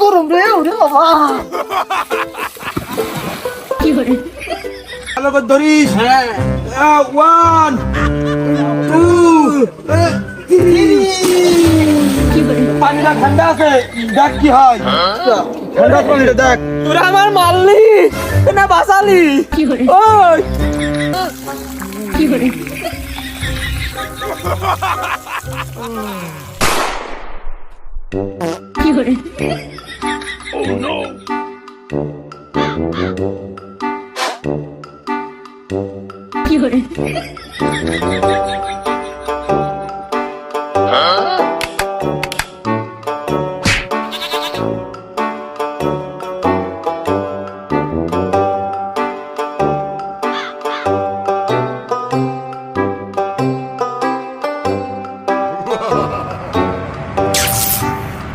গরম রে ওরে বাবা কি করে ভালো করে ধরিস। হ্যাঁ, 1 2 কি করে পানিটা ঠান্ডা আছে, দেখ কি হয়। ঠান্ডা পানিটা দেখ। তোরা আমার মারলি না বাঁচালি কি করে ওই কি করে কি করে কি করে